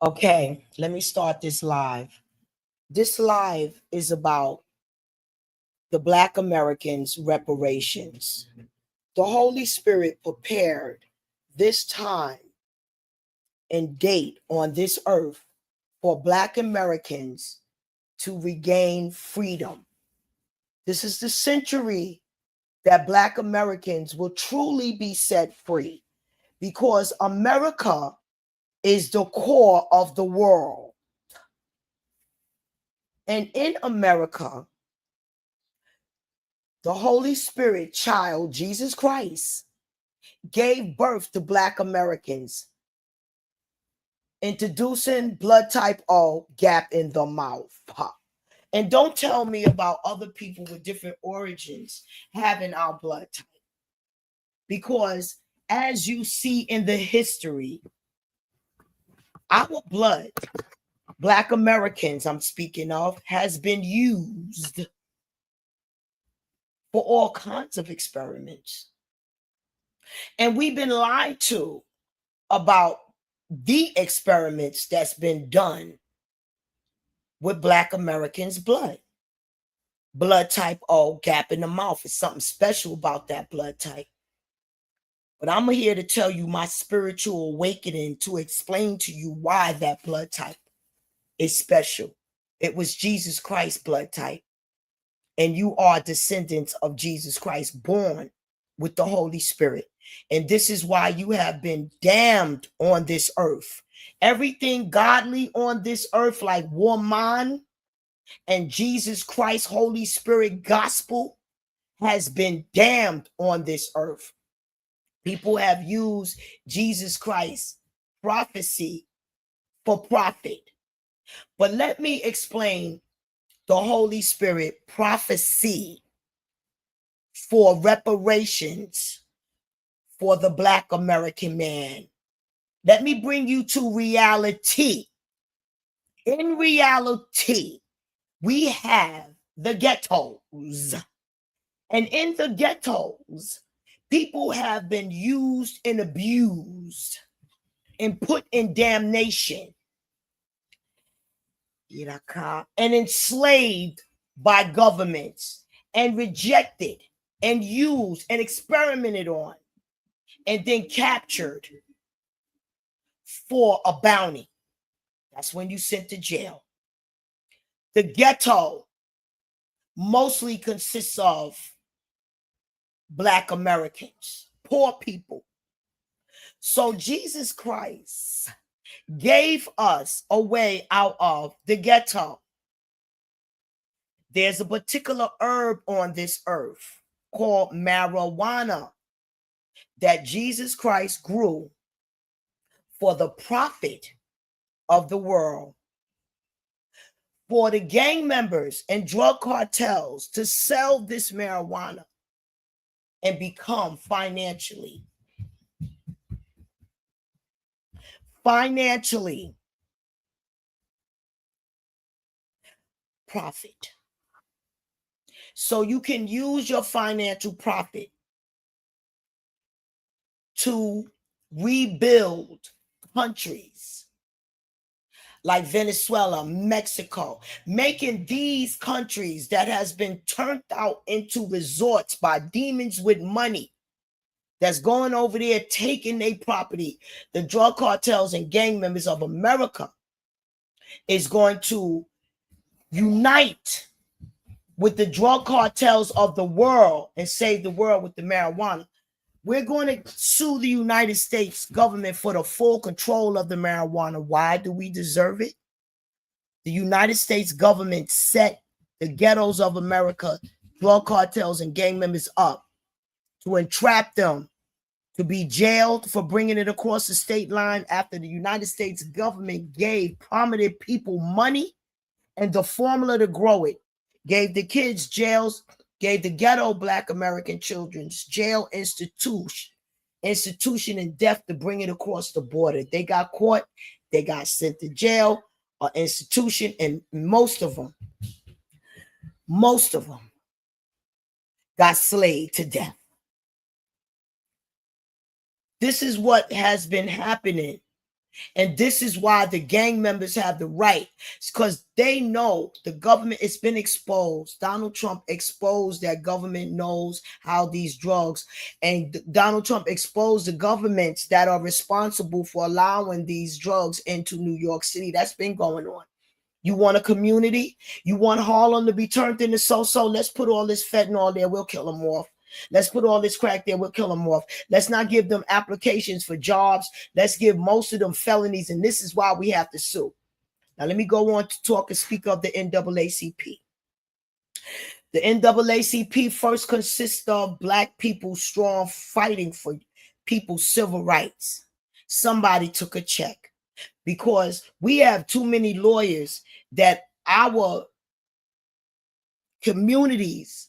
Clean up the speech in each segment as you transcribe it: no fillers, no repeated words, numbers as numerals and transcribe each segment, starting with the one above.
Okay, let me start this live. This live is about the Black Americans' reparations. The Holy Spirit prepared this time and date on this earth for Black Americans to regain freedom. This is the century that Black Americans will truly be set free because America is the core of the world. And in America, the Holy Spirit child, Jesus Christ, gave birth to Black Americans, introducing blood type O, gap in the mouth. And don't tell me about other people with different origins having our blood type. Because as you see in the history, our blood, Black Americans I'm speaking of, has been used for all kinds of experiments. And we've been lied to about the experiments that's been done with Black Americans' blood. Blood type O, gap in the mouth. Is something special about that blood type. But I'm here to tell you my spiritual awakening to explain to you why that blood type is special. It was Jesus Christ's blood type. And you are descendants of Jesus Christ, born with the Holy Spirit. And this is why you have been damned on this earth. Everything godly on this earth, like woman and Jesus Christ, Holy Spirit gospel, has been damned on this earth. People have used Jesus Christ prophecy for profit. But let me explain the Holy Spirit prophecy for reparations for the Black American man. Let me bring you to reality. In reality, we have the ghettos. And in the ghettos, people have been used and abused and put in damnation and enslaved by governments and rejected and used and experimented on and then captured for a bounty. That's when you sent to jail. The ghetto mostly consists of Black Americans, poor people. So Jesus Christ gave us a way out of the ghetto. There's a particular herb on this earth called marijuana that Jesus Christ grew for the profit of the world, for the gang members and drug cartels to sell this marijuana and become financially profit. So you can use your financial profit to rebuild countries like Venezuela, Mexico, making these countries that has been turned out into resorts by demons with money that's going over there taking their property. The drug cartels and gang members of America is going to unite with the drug cartels of the world and save the world with the marijuana. We're going to sue the United States government for the full control of the marijuana. Why do we deserve it? The United States government set the ghettos of America, drug cartels and gang members up to entrap them to be jailed for bringing it across the state line after the United States government gave prominent people money and the formula to grow it, gave the kids jails, gave the ghetto Black American children's jail institution and death to bring it across the border. They got caught, they got sent to jail or institution, and most of them got slaved to death. This is what has been happening And this is why the gang members have the right, because they know the government, it's been exposed. Donald Trump exposed that government knows how these drugs, and Donald Trump exposed the governments that are responsible for allowing these drugs into New York City. That's been going on. You want a community? You want Harlem to be turned into so-so? Let's put all this fentanyl there. We'll kill them off. Let's put all this crack there. We'll kill them off. Let's not give them applications for jobs. Let's give most of them felonies. And this is why we have to sue. Now, let me go on to talk and speak of the NAACP. The NAACP first consists of Black people strong fighting for people's civil rights. Somebody took a check, because we have too many lawyers that our communities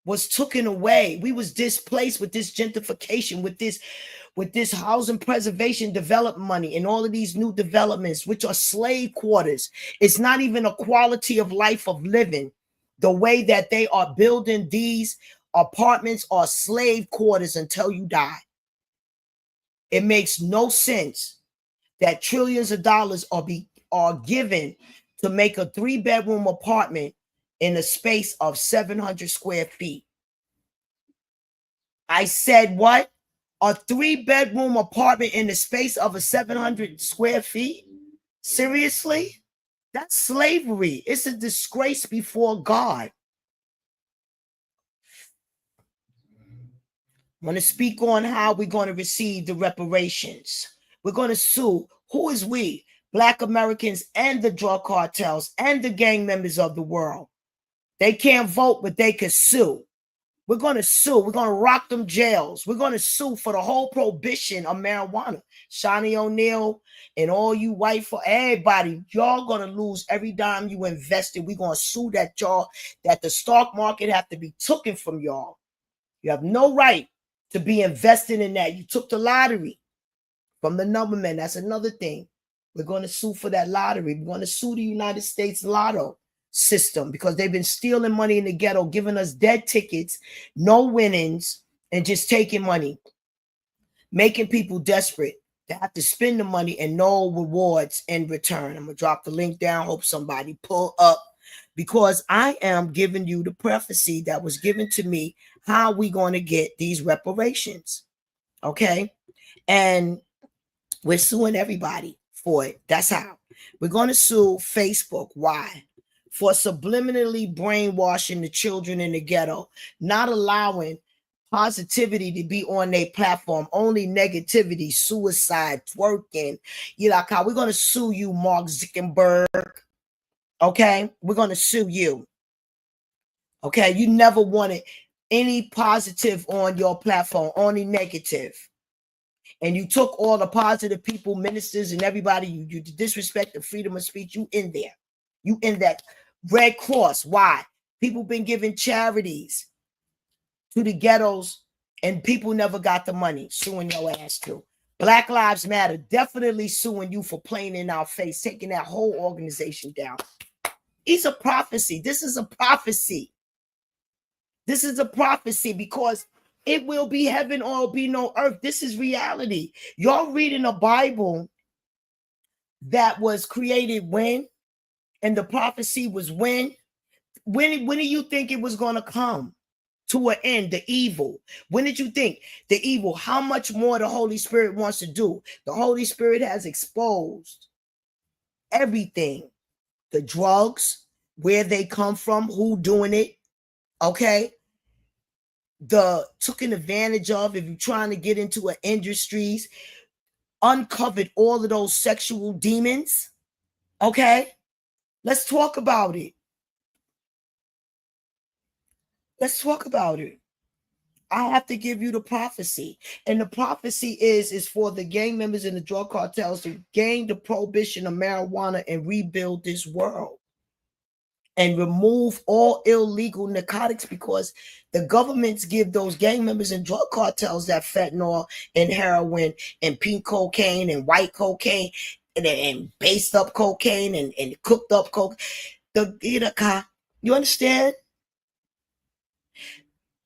was taken away. We was displaced with this gentrification, with this housing preservation development money and all of these new developments, which are slave quarters. It's not even a quality of life of living. The way that they are building these apartments are slave quarters until you die. It makes no sense that trillions of dollars are given to make a 3-bedroom apartment in a space of 700 square feet. I said what? A 3-bedroom apartment in the space of a 700 square feet? Seriously? That's slavery. It's a disgrace before God. I want to speak on how we're going to receive the reparations. We're going to sue. Who is we? Black Americans and the drug cartels and the gang members of the world. They can't vote, but they can sue. We're going to sue. We're going to rock them jails. We're going to sue for the whole prohibition of marijuana. Shawnee O'Neal and all you white for everybody, y'all going to lose every dime you invested. We're going to sue that the stock market have to be taken from y'all. You have no right to be investing in that. You took the lottery from the numberman. That's another thing. We're going to sue for that lottery. We're going to sue the United States Lotto system, because they've been stealing money in the ghetto, giving us dead tickets, no winnings, and just taking money, making people desperate to have to spend the money and no rewards in return. I'm going to drop the link down. Hope somebody pull up, because I am giving you the prophecy that was given to me, how we going to get these reparations. Okay. And we're suing everybody for it. That's how. We're going to sue Facebook. Why? For subliminally brainwashing the children in the ghetto, not allowing positivity to be on their platform, only negativity, suicide, twerking. You like how we're going to sue you, Mark Zuckerberg. Okay, we're going to sue you. Okay, you never wanted any positive on your platform, only negative. And you took all the positive people, ministers, and everybody, you disrespect the freedom of speech. You in there. You in that. Red Cross. Why? People been giving charities to the ghettos and people never got the money. Suing your ass too. Black Lives Matter. Definitely suing you for playing in our face, taking that whole organization down. It's a prophecy. This is a prophecy. This is a prophecy, because it will be heaven or it'll be no earth. This is reality. Y'all reading a Bible that was created when? And the prophecy was when? When do you think it was going to come to an end, the evil? When did you think the evil? How much more the Holy Spirit wants to do? The Holy Spirit has exposed everything. The drugs, where they come from, who doing it, okay? The taken advantage of, if you're trying to get into an industries, uncovered all of those sexual demons, okay? Let's talk about it. Let's talk about it. I have to give you the prophecy. And the prophecy is for the gang members and the drug cartels to gain the prohibition of marijuana and rebuild this world. And remove all illegal narcotics, because the governments give those gang members and drug cartels that fentanyl and heroin and pink cocaine and white cocaine and based up cocaine and cooked up coke. You understand?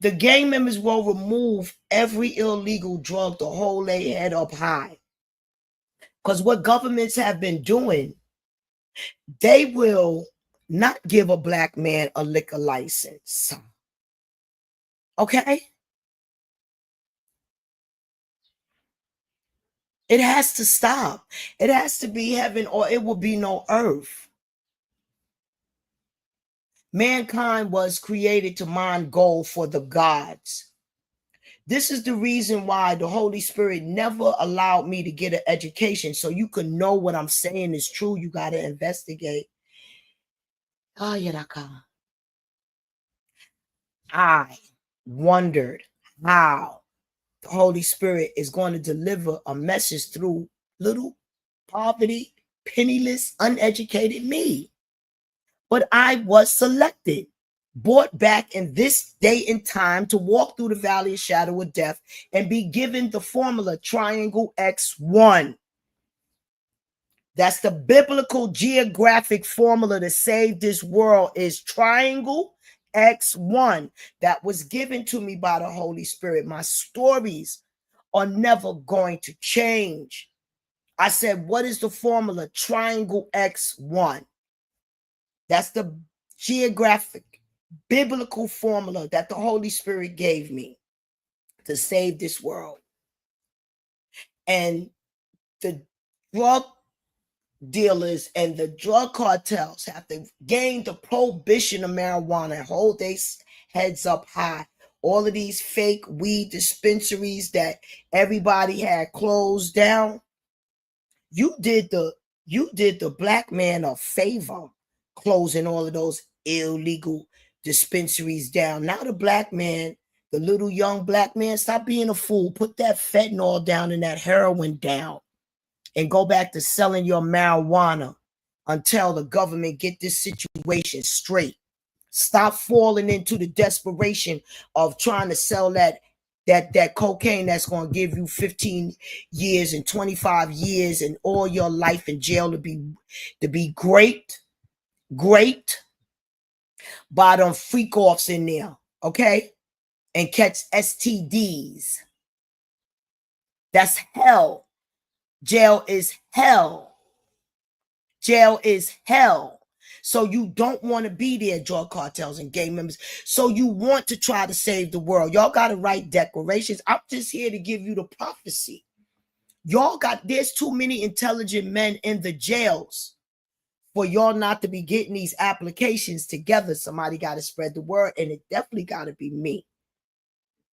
The gang members will remove every illegal drug to hold their head up high. Because what governments have been doing, they will not give a black man a liquor license. Okay? It has to stop. It has to be heaven or it will be no earth. Mankind was created to mine gold for the gods. This is the reason why the Holy Spirit never allowed me to get an education. So you can know what I'm saying is true. You got to investigate. I wondered how the Holy Spirit is going to deliver a message through little poverty, penniless, uneducated me. But I was selected, brought back in this day and time to walk through the valley of shadow of death and be given the formula triangle X1. That's the biblical geographic formula to save this world is triangle X1 that was given to me by the Holy Spirit. My stories are never going to change. I said, what is the formula? Triangle X1. That's the geographic, biblical formula that the Holy Spirit gave me to save this world. And the drug dealers and the drug cartels have to gain the prohibition of marijuana and hold their heads up high. All of these fake weed dispensaries that everybody had closed down, you did the black man a favor closing all of those illegal dispensaries down. Now the black man, the little young black man, stop being a fool. Put that fentanyl down and that heroin down and go back to selling your marijuana until the government get this situation straight. Stop falling into the desperation of trying to sell that cocaine that's going to give you 15 years and 25 years and all your life in jail to be great by them freak offs in there, okay? And catch STDs. That's hell. Jail is hell. Jail is hell. So you don't want to be there, drug cartels and gang members. So you want to try to save the world. Y'all got to write declarations. I'm just here to give you the prophecy. There's too many intelligent men in the jails for y'all not to be getting these applications together. Somebody got to spread the word, and it definitely got to be me.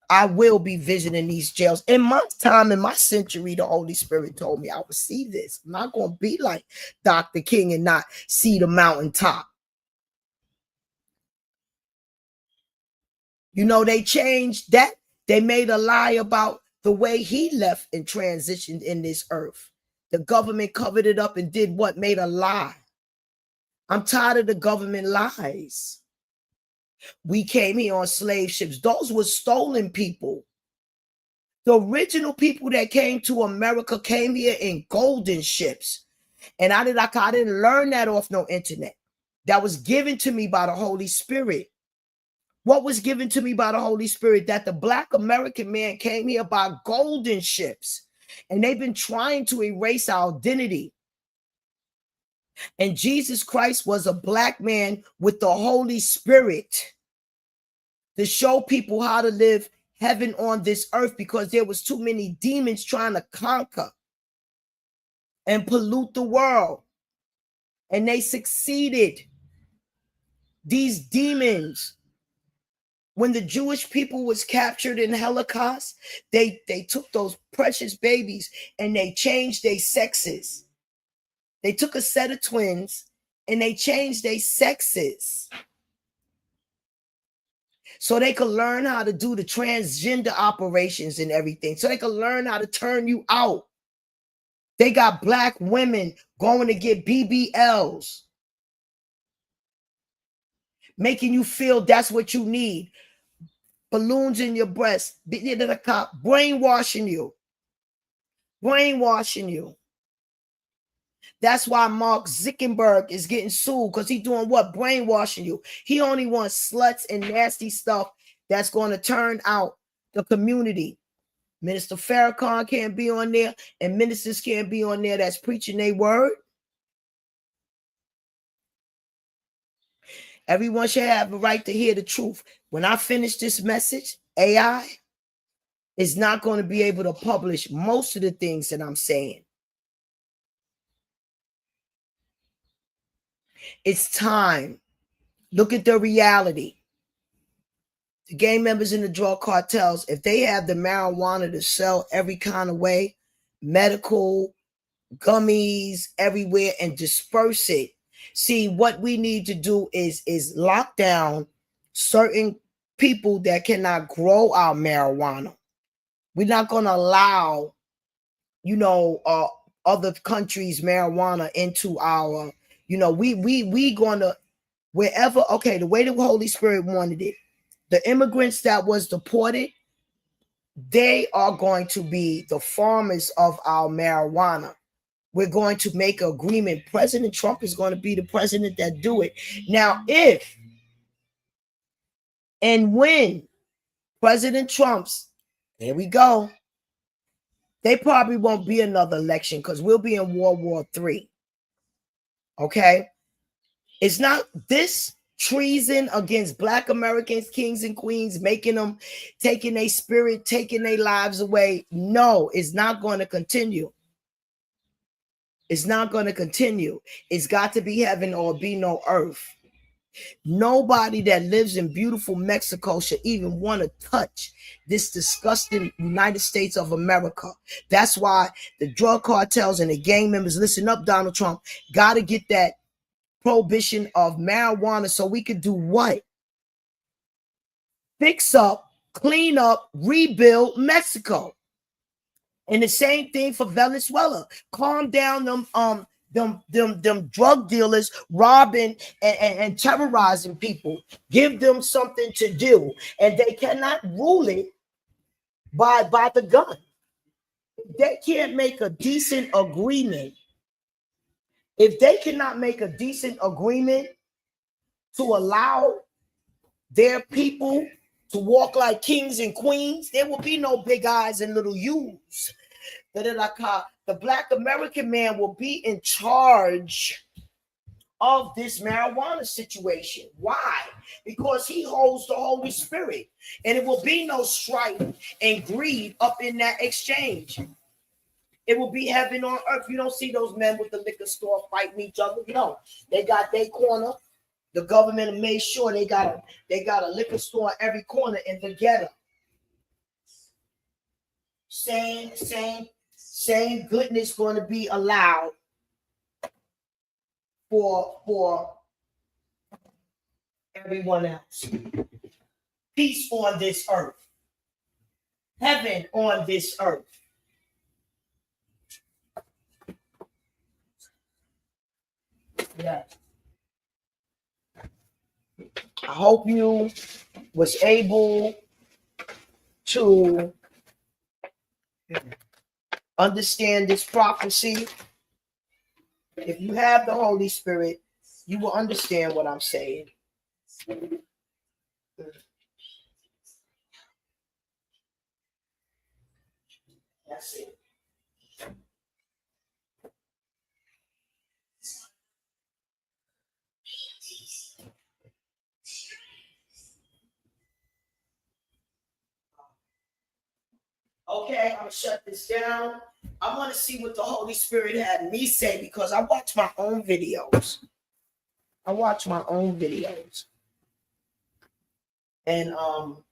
I will be visiting these jails. In my time, in my century, the Holy Spirit told me I would see this. I'm not going to be like Dr. King and not see the mountaintop. You know, they changed that. They made a lie about the way he left and transitioned in this earth. The government covered it up and did what? Made a lie. I'm tired of the government lies. We came here on slave ships. Those were stolen people. The original people that came to America came here in golden ships. And I didn't learn that off no internet. That was given to me by the Holy Spirit. What was given to me by the Holy Spirit? That the Black American man came here by golden ships. And they've been trying to erase our identity. And Jesus Christ was a black man with the Holy Spirit to show people how to live heaven on this earth, because there was too many demons trying to conquer and pollute the world. And they succeeded. These demons, when the Jewish people was captured in Holocaust, they took those precious babies and they changed their sexes. They took a set of twins and they changed their sexes so they could learn how to do the transgender operations and everything, so they could learn how to turn you out. They got black women going to get BBLs, making you feel that's what you need. Balloons in your breast, brainwashing you. Brainwashing you. That's why Mark Zuckerberg is getting sued, because he's doing what? Brainwashing you. He only wants sluts and nasty stuff that's going to turn out the community. Minister Farrakhan can't be on there, and ministers can't be on there that's preaching their word. Everyone should have a right to hear the truth. When I finish this message, AI is not going to be able to publish most of the things that I'm saying. It's time. Look at the reality. The gang members in the drug cartels, if they have the marijuana to sell every kind of way, medical, gummies, everywhere, and disperse it. See, what we need to do is lock down certain people that cannot grow our marijuana. We're not going to allow, other countries' marijuana into our, we going to, wherever, okay, the way the Holy Spirit wanted it, the immigrants that was deported, they are going to be the farmers of our marijuana. We're going to make an agreement. President Trump is going to be the president that do it. Now, if and when President Trump's, here we go, they probably won't be another election because we'll be in World War III. Okay? It's not this treason against Black Americans, kings and queens, making them, taking their spirit, taking their lives away. No, it's not going to continue. It's not going to continue. It's got to be heaven or be no earth. Nobody that lives in beautiful Mexico should even want to touch this disgusting United States of America. That's why the drug cartels and the gang members, listen up, Donald Trump, got to get that prohibition of marijuana so we could do what? Fix up, clean up, rebuild Mexico. And the same thing for Venezuela. Calm down them drug dealers robbing and terrorizing people. Give them something to do. And they cannot rule it by the gun. They can't make a decent agreement. If they cannot make a decent agreement to allow their people to walk like kings and queens, there will be no big eyes and little U's. The Black American man will be in charge of this marijuana situation. Why? Because he holds the Holy Spirit, and it will be no strife and greed up in that exchange. It will be heaven on earth. You don't see those men with the liquor store fighting each other. No, they got their corner. The government made sure they got a liquor store in every corner in the ghetto. Same goodness going to be allowed for everyone else. Peace on this earth. Heaven on this earth. Yeah. I hope you was able to understand this prophecy. If you have the Holy Spirit, you will understand what I'm saying. That's it. Okay, I'm gonna shut this down. I want to see what the Holy Spirit had me say because I watch my own videos. And oh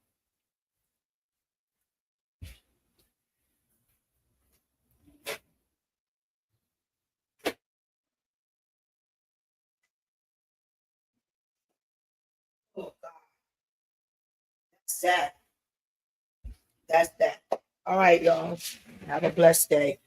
God. That's that. All right, y'all. Have a blessed day.